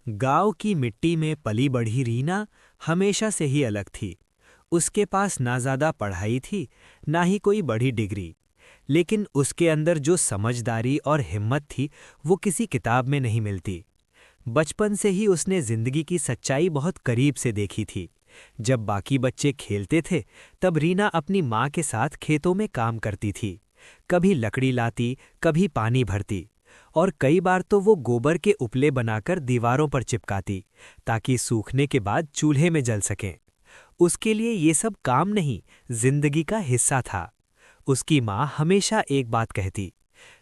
गांव की मिट्टी में पली बढ़ी रीना हमेशा से ही अलग थी। उसके पास ना ज़्यादा पढ़ाई थी, ना ही कोई बड़ी डिग्री, लेकिन उसके अंदर जो समझदारी और हिम्मत थी, वो किसी किताब में नहीं मिलती। बचपन से ही उसने जिंदगी की सच्चाई बहुत करीब से देखी थी। जब बाकी बच्चे खेलते थे, तब रीना अपनी माँ के साथ खेतों में काम करती थी। कभी लकड़ी लाती, कभी पानी भरती, और कई बार तो वो गोबर के उपले बनाकर दीवारों पर चिपकाती, ताकि सूखने के बाद चूल्हे में जल सकें। उसके लिए ये सब काम नहीं, जिंदगी का हिस्सा था। उसकी माँ हमेशा एक बात कहती,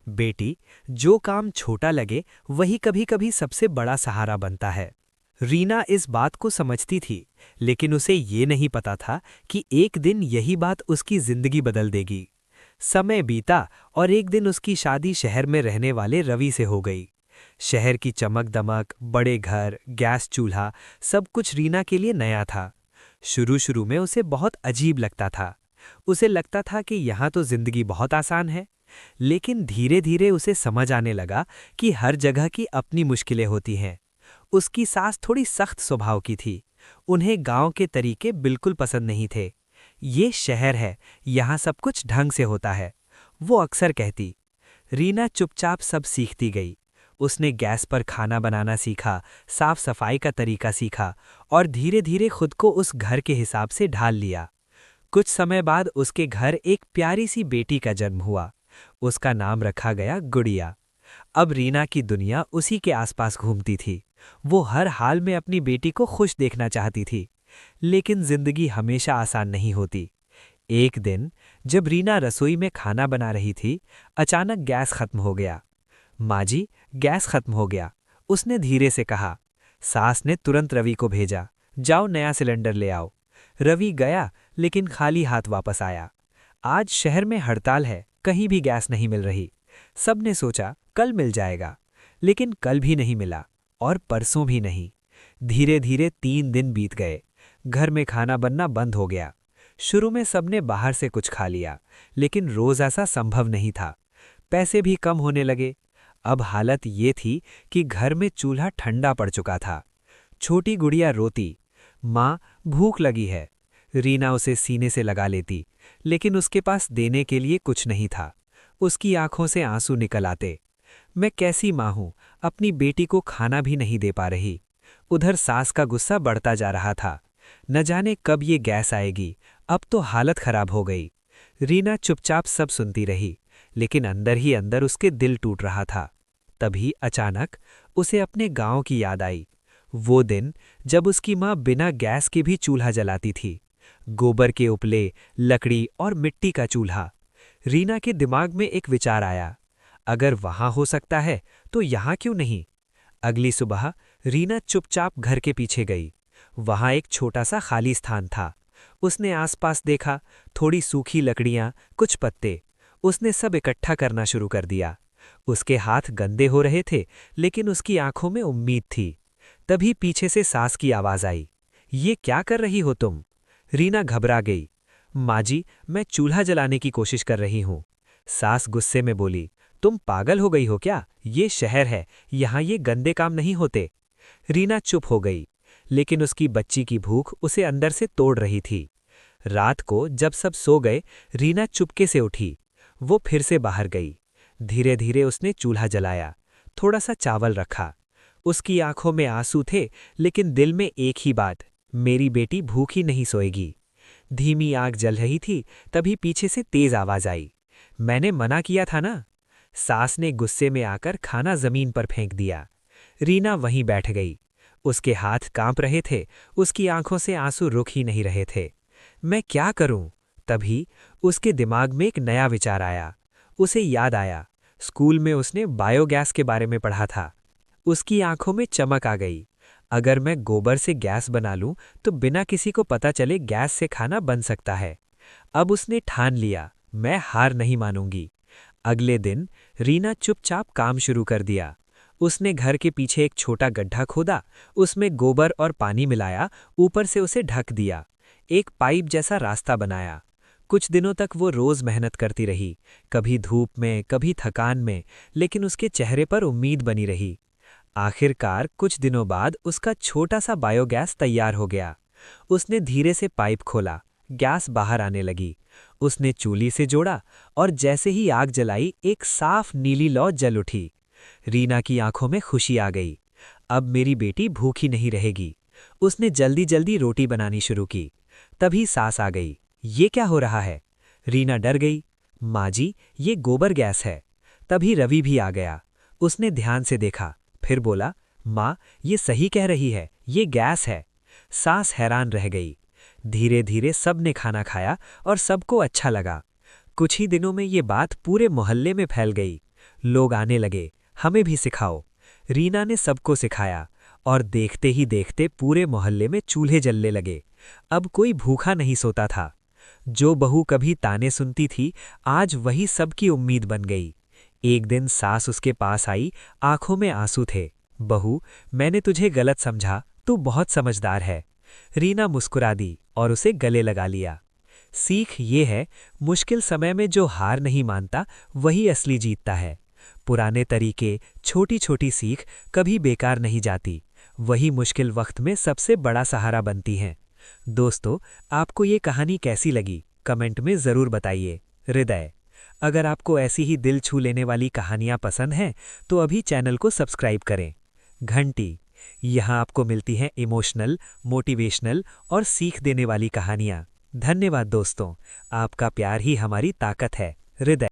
बेटी, जो काम छोटा लगे वही कभी-कभी सबसे बड़ा सहारा बनता है। रीना इस बात को समझती थी, लेकिन उसे ये नहीं पता था कि एक दिन यही बात उसकी जिंदगी बदल देगी। समय बीता और एक दिन उसकी शादी शहर में रहने वाले रवि से हो गई। शहर की चमक-दमक, बड़े घर, गैस चूल्हा, सब कुछ रीना के लिए नया था। शुरू-शुरू में उसे बहुत अजीब लगता था। उसे लगता था कि यहाँ तो जिंदगी बहुत आसान है, लेकिन धीरे-धीरे उसे समझ आने लगा कि हर जगह की अपनी मुश्किलें होती हैं। उसकी सास थोड़ी सख्त स्वभाव की थी। उन्हें गांव के तरीके बिल्कुल पसंद नहीं थे। ये शहर है, यहाँ सब कुछ ढंग से होता है, वो अक्सर कहती। रीना चुपचाप सब सीखती गई। उसने गैस पर खाना बनाना सीखा, साफ सफाई का तरीका सीखा, और धीरे-धीरे खुद को उस घर के हिसाब से ढाल लिया। कुछ समय बाद उसके घर एक प्यारी सी बेटी का जन्म हुआ। उसका नाम रखा गया गुड़िया। अब रीना की दुनिया उसी के आसपास घूमती थी। वो हर हाल में अपनी बेटी को खुश देखना चाहती थी। लेकिन जिंदगी हमेशा आसान नहीं होती। एक दिन जब रीना रसोई में खाना बना रही थी, अचानक गैस खत्म हो गया। माँ जी, गैस खत्म हो गया, उसने धीरे से कहा। सास ने तुरंत रवि को भेजा, जाओ नया सिलेंडर ले आओ। रवि गया, लेकिन खाली हाथ वापस आया। आज शहर में हड़ताल है, कहीं भी गैस नहीं मिल रही। सबने सोचा कल मिल जाएगा, लेकिन कल भी नहीं मिला, और परसों भी नहीं। धीरे धीरे 3 दिन बीत गए। घर में खाना बनना बंद हो गया। शुरू में सबने बाहर से कुछ खा लिया, लेकिन रोज ऐसा संभव नहीं था। पैसे भी कम होने लगे। अब हालत ये थी कि घर में चूल्हा ठंडा पड़ चुका था। छोटी गुड़िया रोती, माँ भूख लगी है। रीना उसे सीने से लगा लेती, लेकिन उसके पास देने के लिए कुछ नहीं था। उसकी आंखों से आंसू निकल आते। मैं कैसी माँ हूँ, अपनी बेटी को खाना भी नहीं दे पा रही। उधर सास का गुस्सा बढ़ता जा रहा था। न जाने कब ये गैस आएगी, अब तो हालत खराब हो गई। रीना चुपचाप सब सुनती रही, लेकिन अंदर ही अंदर उसके दिल टूट रहा था। तभी अचानक उसे अपने गांव की याद आई। वो दिन जब उसकी माँ बिना गैस के भी चूल्हा जलाती थी। गोबर के उपले, लकड़ी और मिट्टी का चूल्हा। रीना के दिमाग में एक विचार आया, अगर वहां हो सकता है तो यहाँ क्यों नहीं। अगली सुबह रीना चुपचाप घर के पीछे गई। वहां एक छोटा सा खाली स्थान था। उसने आसपास देखा, थोड़ी सूखी लकड़ियां, कुछ पत्ते। उसने सब इकट्ठा करना शुरू कर दिया। उसके हाथ गंदे हो रहे थे, लेकिन उसकी आंखों में उम्मीद थी। तभी पीछे से सास की आवाज आई, ये क्या कर रही हो तुम। रीना घबरा गई। माँ जी, मैं चूल्हा जलाने की कोशिश कर रही हूँ। सास गुस्से में बोली, तुम पागल हो गई हो क्या, ये शहर है, यहाँ ये गंदे काम नहीं होते। रीना चुप हो गई, लेकिन उसकी बच्ची की भूख उसे अंदर से तोड़ रही थी। रात को जब सब सो गए, रीना चुपके से उठी। वो फिर से बाहर गई। धीरे धीरे उसने चूल्हा जलाया, थोड़ा सा चावल रखा। उसकी आंखों में आंसू थे, लेकिन दिल में एक ही बात, मेरी बेटी भूखी नहीं सोएगी। धीमी आग जल रही थी, तभी पीछे से तेज आवाज आई, मैंने मना किया था ना। सास ने गुस्से में आकर खाना जमीन पर फेंक दिया। रीना वहीं बैठ गई। उसके हाथ कांप रहे थे, उसकी आंखों से आंसू रुक ही नहीं रहे थे। मैं क्या करूं? तभी उसके दिमाग में एक नया विचार आया। उसे याद आया, स्कूल में उसने बायोगैस के बारे में पढ़ा था। उसकी आंखों में चमक आ गई। अगर मैं गोबर से गैस बना लूं, तो बिना किसी को पता चले गैस से खाना बन सकता है। अब उसने ठान लिया, मैं हार नहीं मानूंगी। अगले दिन रीना चुपचाप काम शुरू कर दिया। उसने घर के पीछे एक छोटा गड्ढा खोदा, उसमें गोबर और पानी मिलाया, ऊपर से उसे ढक दिया। एक पाइप जैसा रास्ता बनाया। कुछ दिनों तक वो रोज मेहनत करती रही, कभी धूप में, कभी थकान में, लेकिन उसके चेहरे पर उम्मीद बनी रही। आखिरकार कुछ दिनों बाद उसका छोटा सा बायोगैस तैयार हो गया। उसने धीरे से पाइप खोला, गैस बाहर आने लगी। उसने चूल्ही से जोड़ा और जैसे ही आग जलाई एक साफ नीली लौ जल उठी। रीना की आंखों में खुशी आ गई। अब मेरी बेटी भूखी नहीं रहेगी। उसने जल्दी जल्दी रोटी बनानी शुरू की। तभी सास आ गई। ये क्या हो रहा है? रीना डर गई। माँ जी, ये गोबर गैस है। तभी रवि भी आ गया। उसने ध्यान से देखा, फिर बोला, माँ, ये सही कह रही है, ये गैस है। सास हैरान रह गई। धीरे धीरे सबने खाना खाया और सबको अच्छा लगा। कुछ ही दिनों में ये बात पूरे मोहल्ले में फैल गई। लोग आने लगे, हमें भी सिखाओ। रीना ने सबको सिखाया और देखते ही देखते पूरे मोहल्ले में चूल्हे जलने लगे। अब कोई भूखा नहीं सोता था। जो बहू कभी ताने सुनती थी, आज वही सबकी उम्मीद बन गई। एक दिन सास उसके पास आई, आंखों में आंसू थे। बहू, मैंने तुझे गलत समझा, तू बहुत समझदार है। रीना मुस्कुरा दी और उसे गले लगा लिया। सीख ये है, मुश्किल समय में जो हार नहीं मानता वही असली जीतता है। पुराने तरीके, छोटी छोटी सीख कभी बेकार नहीं जाती। वही मुश्किल वक्त में सबसे बड़ा सहारा बनती हैं। दोस्तों, आपको ये कहानी कैसी लगी कमेंट में ज़रूर बताइए। हृदय, अगर आपको ऐसी ही दिल छू लेने वाली कहानियाँ पसंद हैं तो अभी चैनल को सब्सक्राइब करें। घंटी, यहाँ आपको मिलती हैं इमोशनल, मोटिवेशनल और सीख देने वाली कहानियाँ। धन्यवाद दोस्तों, आपका प्यार ही हमारी ताकत है। हृदय।